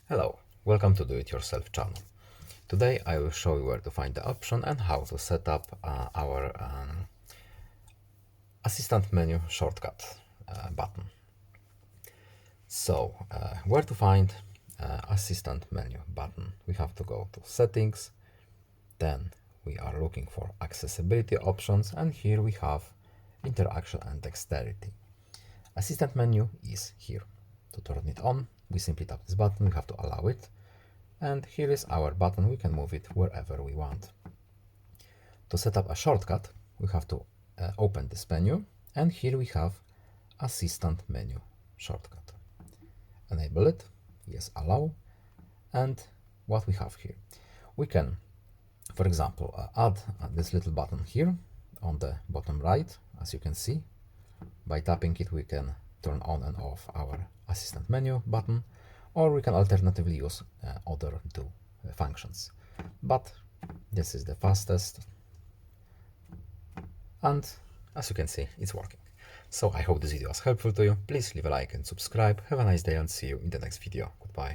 Hello, welcome to Do It Yourself channel. Today I will show you where to find the option and how to set up our assistant menu shortcut button. So, where to find assistant menu button? We have to go to settings, then we are looking for accessibility options, and here we have interaction and dexterity. Assistant menu is here. To turn it on, we simply tap this button, we have to allow it. And here is our button, we can move it wherever we want. To set up a shortcut, we have to open this menu, and here we have Assistant Menu Shortcut. Enable it, yes, allow, and what we have here. We can, for example, add this little button here on the bottom right, as you can see. By tapping it, we can turn on and off our Assistant Menu button, or we can alternatively use other two functions. But this is the fastest, and as you can see, it's working. So I hope this video was helpful to you. Please leave a like and subscribe. Have a nice day and see you in the next video. Goodbye.